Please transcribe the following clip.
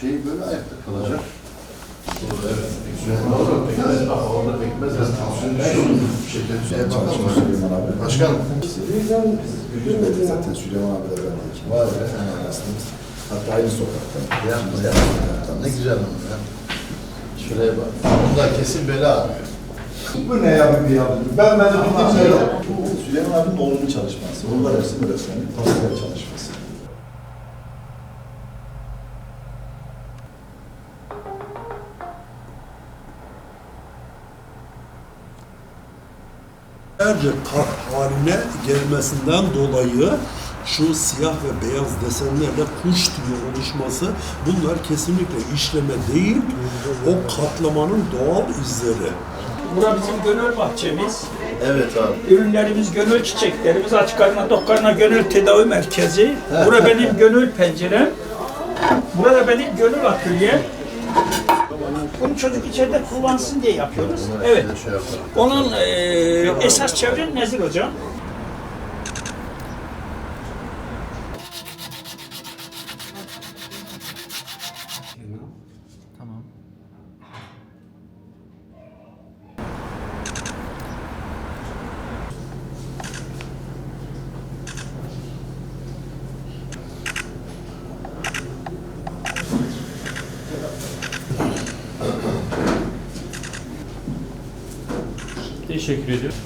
Şey böyle ayakta kalacak. Doğru, evet. Orada pekmez, bak orada pekmez. Şeker çalışması Süleyman abi. Başkan. Zaten Süleyman abi de ben de. Var ya. Hatta aynı sokakta. Ne güzel ama ya. Şuraya bak. Bunda kesin bela arıyor. Bu ne ya bir yaptı? Ben de bildiğim şey yok. Bu Süleyman abinin oğlunun çalışması. Onlar hepsi öğretmenin tasarım çalışması. Kar haline gelmesinden dolayı şu siyah ve beyaz desenlerle kuş tüyü oluşması, bunlar kesinlikle işleme değil, o katlamanın doğal izleri. Burası bizim gönül bahçemiz. Evet abi. Ürünlerimiz gönül çiçeklerimiz, açık karnına tok karnına gönül tedavi merkezi. Burada benim gönül pencerem. Burada benim gönül atölyem. Bunu çocuk içeride kullansın diye yapıyoruz. Evet. Şey yapalım. Onun esas çevren Nezir hocam. Teşekkür ediyorum.